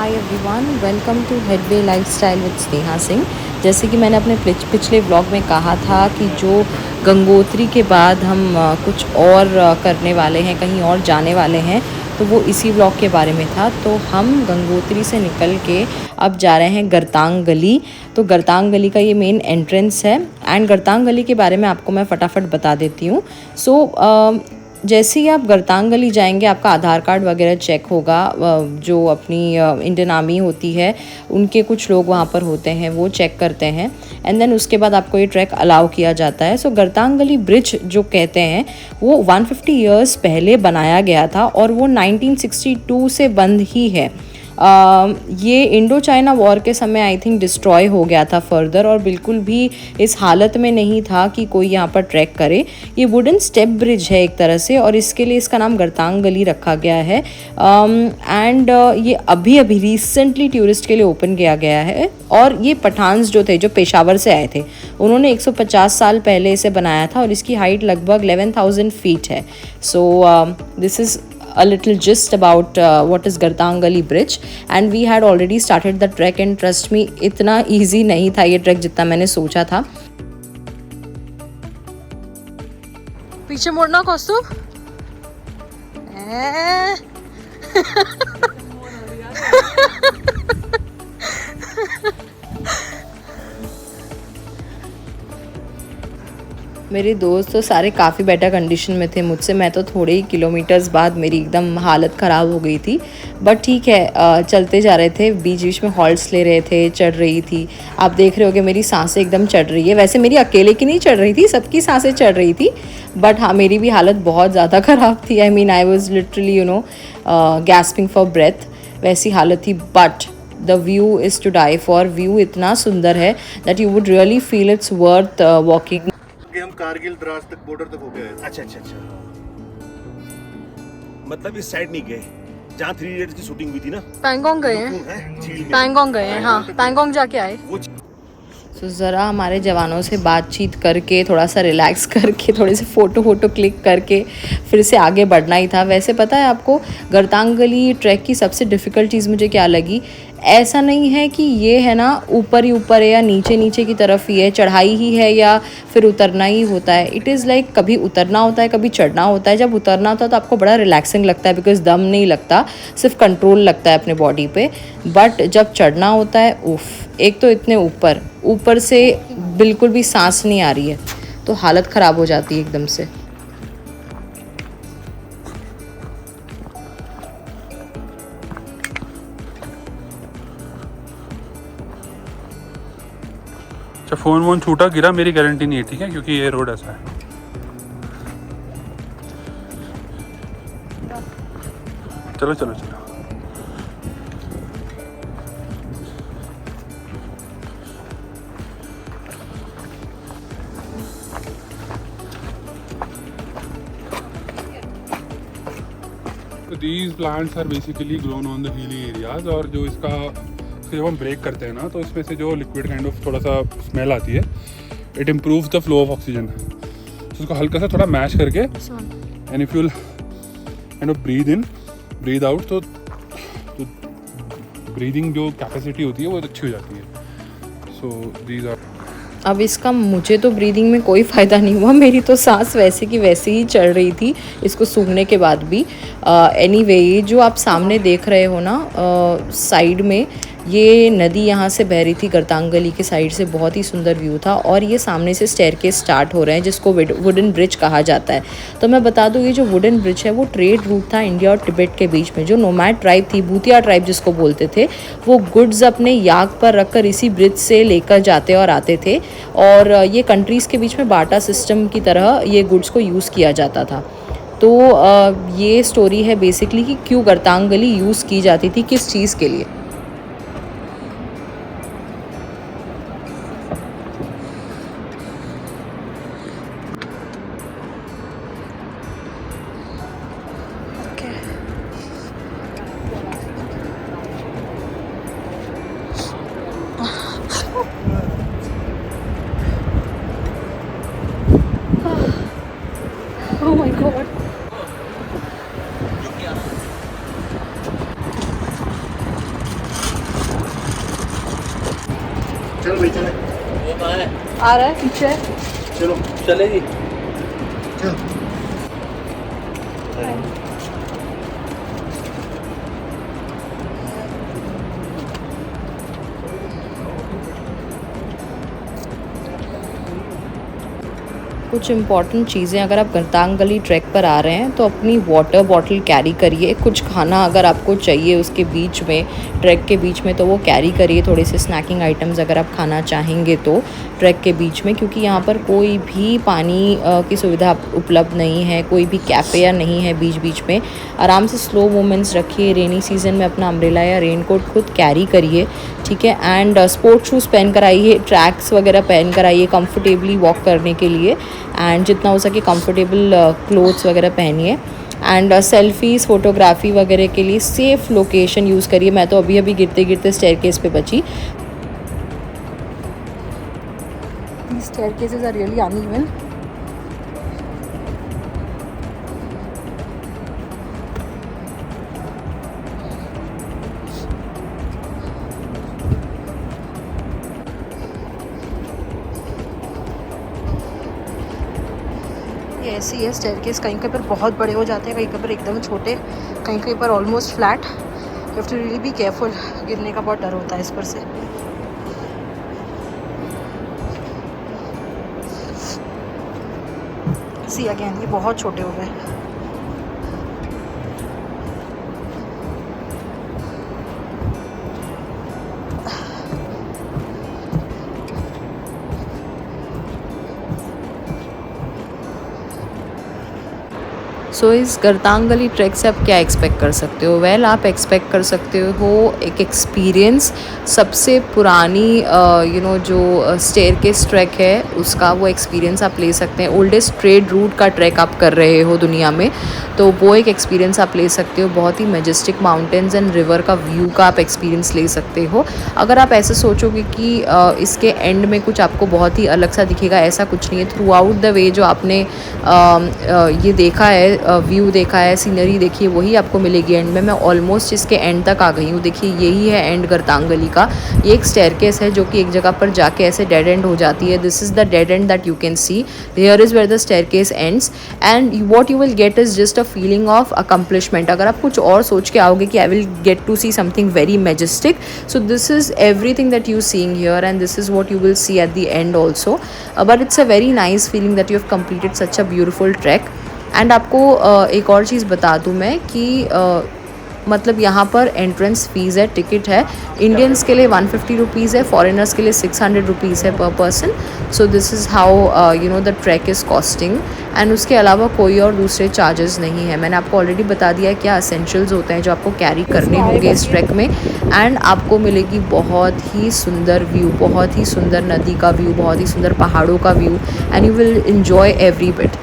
Hi everyone, welcome to Headway Lifestyle with Sneha Singh. जैसे कि मैंने अपने पिछले व्लॉग में कहा था कि जो गंगोत्री के बाद हम कुछ और करने वाले हैं, कहीं और जाने वाले हैं, तो वो इसी व्लॉग के बारे में था। तो हम गंगोत्री से निकल के अब जा रहे हैं गरतांग गली। तो गरतांग गली का ये मेन एंट्रेंस है एंड गरतांग गली के बारे में आपको मैं फटाफट बता देती हूँ। जैसे ही आप गरतांग गली जाएंगे आपका आधार कार्ड वगैरह चेक होगा। जो अपनी इंडियन आर्मी होती है उनके कुछ लोग वहाँ पर होते हैं, वो चेक करते हैं एंड देन उसके बाद आपको ये ट्रैक अलाउ किया जाता है। सो गरतांग गली ब्रिज जो कहते हैं वो 150 ईयर्स पहले बनाया गया था और वो 1962 से बंद ही है। ये इंडो चाइना वॉर के समय आई थिंक डिस्ट्रॉय हो गया था फर्दर और बिल्कुल भी इस हालत में नहीं था कि कोई यहाँ पर ट्रैक करे। ये वुडन स्टेप ब्रिज है एक तरह से और इसके लिए इसका नाम गरतांग गली रखा गया है। एंड ये अभी रिसेंटली टूरिस्ट के लिए ओपन किया गया है। और ये पठान्स जो थे, जो पेशावर से आए थे, उन्होंने 150 साल पहले इसे बनाया था और इसकी हाइट लगभग 11,000 फीट है। सो this is a little gist about what is Gartang Gali Bridge and we had already started the trek and trust me इतना easy नहीं था ये ट्रैक जितना मैंने सोचा था। पीछे मुड़ना कौस्तुभ। मेरे दोस्त तो सारे काफ़ी बेटर कंडीशन में थे मुझसे, मैं तो थोड़े ही किलोमीटर्स बाद मेरी एकदम हालत ख़राब हो गई थी। बट ठीक है, चलते जा रहे थे, बीच बीच में हॉल्ट्स ले रहे थे, चढ़ रही थी। आप देख रहे होगे मेरी सांसें एकदम चढ़ रही है। वैसे मेरी अकेले की नहीं चढ़ रही थी, सबकी सांसें चढ़ रही थी। बट हाँ, मेरी भी हालत बहुत ज़्यादा ख़राब थी। I mean I was literally gasping for breath, वैसी हालत थी। But the view is to die for. View इतना सुंदर है that you would really feel it's worth walking. हम कारगिल द्रास तक बॉर्डर तक हो गए। अच्छा, मतलब इस साइड नहीं गए जहाँ 3 इडियट्स की शूटिंग हुई थी ना। पैंगोंग गए हैं, पैंगोंग गए हैं। हाँ, पैंगोंग जाके आए। तो ज़रा हमारे जवानों से बातचीत करके, थोड़ा सा रिलैक्स करके, थोड़े से फ़ोटो क्लिक करके फिर से आगे बढ़ना ही था। वैसे पता है आपको, गरतांग गली ट्रैक की सबसे डिफ़िकल्ट चीज़ मुझे क्या लगी, ऐसा नहीं है कि ये है ना ऊपर ही ऊपर है या नीचे की तरफ ही है, चढ़ाई ही है या फिर उतरना ही होता है। इट इज़ लाइक कभी उतरना होता है, कभी चढ़ना होता है। जब उतरना होता है तो आपको बड़ा रिलैक्सिंग लगता है बिकॉज दम नहीं लगता, सिर्फ कंट्रोल लगता है अपने बॉडी पे। बट जब चढ़ना होता है, उफ, एक तो इतने ऊपर से बिल्कुल भी सांस नहीं आ रही है, तो हालत ख़राब हो जाती है एकदम से। अच्छा, फ़ोन वोन छूटा गिरा मेरी गारंटी नहीं है, ठीक है, क्योंकि ये रोड ऐसा है। चलो चलो चलो। These plants are basically grown on the hilly areas और जो इसका जब हम ब्रेक करते हैं ना तो इसमें से जो लिक्विड काइंड ऑफ थोड़ा सा स्मेल आती है, it improves the flow of oxygen. तो उसको हल्का सा थोड़ा मैश करके and if you kind of breathe in breathe out तो ब्रीदिंग जो कैपेसिटी होती है वो अच्छी हो जाती है। So these are. अब इसका मुझे तो ब्रीदिंग में कोई फ़ायदा नहीं हुआ, मेरी तो सांस वैसे की वैसे ही चढ़ रही थी इसको सूंघने के बाद भी। एनीवे, ये जो आप सामने देख रहे हो ना साइड में, ये नदी यहाँ से बह रही थी गरतांग गली के साइड से। बहुत ही सुंदर व्यू था और ये सामने से स्टेयरकेस स्टार्ट हो रहे हैं जिसको वुडन ब्रिज कहा जाता है। तो मैं बता दूँ, ये जो वुडन ब्रिज है वो ट्रेड रूट था इंडिया और तिब्बत के बीच में। जो नोमैड ट्राइब थी, भूतिया ट्राइब जिसको बोलते थे, वो गुड्स अपने याक पर रखकर इसी ब्रिज से लेकर जाते और आते थे और ये कंट्रीज़ के बीच में बाटा सिस्टम की तरह ये गुड्स को यूज़ किया जाता था। तो ये स्टोरी है बेसिकली कि क्यों गरतांग गली यूज़ की जाती थी, किस चीज़ के लिए। Oh my god. चलो भाई चले आ रहा है पीछे। चलो चलेगी। चल कुछ इम्पॉर्टेंट चीज़ें, अगर आप गरतांग गली ट्रैक पर आ रहे हैं तो अपनी वाटर बॉटल कैरी करिए। कुछ खाना अगर आपको चाहिए उसके बीच में, ट्रैक के बीच में, तो वो कैरी करिए। थोड़े से स्नैकिंग आइटम्स अगर आप खाना चाहेंगे तो ट्रैक के बीच में, क्योंकि यहाँ पर कोई भी पानी की सुविधा उपलब्ध नहीं है, कोई भी कैफ़े या नहीं है बीच बीच में। आराम से स्लो मूवमेंट्स रखिए। रेनी सीज़न में अपना अम्ब्रेला या रेनकोट खुद कैरी करिए, ठीक है। एंड स्पोर्ट्स शूज़ पहन कर आइए, ट्रैक्स वगैरह पहन कर आइए कंफर्टेबली वॉक करने के लिए। एंड जितना हो सके कंफर्टेबल क्लोथ्स वगैरह पहनिए। एंड सेल्फीज़, फ़ोटोग्राफी वगैरह के लिए सेफ़ लोकेशन यूज़ करिए। मैं तो अभी अभी गिरते गिरते स्टेयरकेस पे बची। Staircases are really uneven. ये ऐसी है स्टेयरकेस, कहीं कहीं पर बहुत बड़े हो जाते हैं, कहीं कहीं पर एकदम छोटे, कहीं कहीं पर almost flat. You have to really be careful, गिरने का बहुत डर होता है इस पर से। सी अगेन, ये बहुत छोटे हो गए। सो इस गरतांग गली ट्रैक से आप क्या एक्सपेक्ट कर सकते हो? वेल, आप एक्सपेक्ट कर सकते हो एक एक्सपीरियंस। सबसे पुरानी जो स्टेयरकेस ट्रैक है उसका वो एक्सपीरियंस आप ले सकते हैं। ओल्डेस्ट ट्रेड रूट का ट्रैक आप कर रहे हो दुनिया में, तो वो एक एक्सपीरियंस आप ले सकते हो। बहुत ही मैजेस्टिक माउंटेन्स एंड रिवर का व्यू का आप एक्सपीरियंस ले सकते हो। अगर आप ऐसे सोचोगे कि इसके एंड में कुछ आपको बहुत ही अलग सा दिखेगा, ऐसा कुछ नहीं है। थ्रू आउट द वे जो आपने ये देखा है, व्यू देखा है, सीनरी देखी है, वही आपको मिलेगी एंड में। मैं ऑलमोस्ट इसके एंड तक आ गई हूँ। देखिए यही है एंड गरतांग गली का। ये एक स्टेयरकेस है जो कि एक जगह पर जाके ऐसे डेड एंड हो जाती है। This is the dead end that you can see. Here is where the staircase ends and what you will get is just a feeling of accomplishment. अगर आप कुछ और सोच के आओगे कि I will get to see something very majestic, so this is everything that you seeing here and this is what you will see at the end also. But it's a very nice feeling that you have completed such a beautiful track. And आपको एक और चीज़ बता दूं मैं कि मतलब यहाँ पर एंट्रेंस फ़ीस है, टिकट है। इंडियंस के लिए 150 रुपीज़ है, फॉरेनर्स के लिए 600 रुपीज़ है पर person. So this is how the track is costing. And उसके अलावा कोई और दूसरे चार्जेस नहीं है। मैंने आपको ऑलरेडी बता दिया है क्या एसेंशियल्स होते हैं जो आपको कैरी करने होंगे इस ट्रैक में। एंड आपको मिलेगी बहुत ही सुंदर व्यू, बहुत ही सुंदर नदी का व्यू, बहुत ही सुंदर पहाड़ों का view and you will enjoy every bit.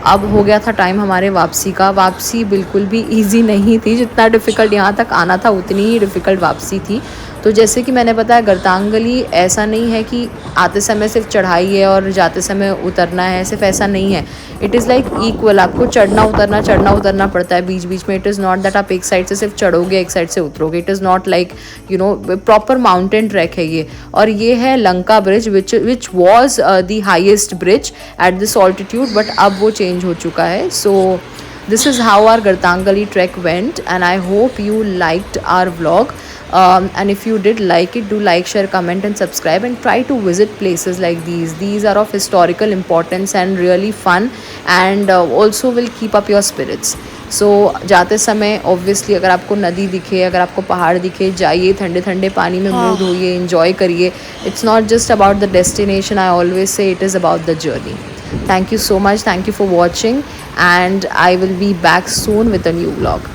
अब हो गया था टाइम हमारे वापसी का। वापसी बिल्कुल भी इजी नहीं थी। जितना डिफ़िकल्ट यहाँ तक आना था उतनी ही डिफ़िकल्ट वापसी थी। तो जैसे कि मैंने बताया, गरतांग गली ऐसा नहीं है कि आते समय सिर्फ चढ़ाई है और जाते समय उतरना है, सिर्फ ऐसा नहीं है। इट इज़ लाइक इक्वल, आपको चढ़ना उतरना पड़ता है बीच बीच में। इट इज़ नॉट दैट आप एक साइड से सिर्फ चढ़ोगे एक साइड से उतरोगे। It is not like proper mountain track है ये। और ये है Lanka bridge which was the highest bridge at this altitude, but अब वो चेंज हो चुका है। सो this is how our Gartang Gali trek went and I hope you liked our vlog. And if you did like it, do like, share, comment and subscribe and try to visit places like these are of historical importance and really fun and also will keep up your spirits. So जाते समय obviously अगर आपको नदी दिखे, अगर आपको पहाड़ दिखे, जाइए, ठंडे ठंडे पानी में मुँह धोइए, enjoy करिए. It's not just about the destination. I always say it is about the journey. Thank you so much. Thank you for watching and I will be back soon with a new vlog.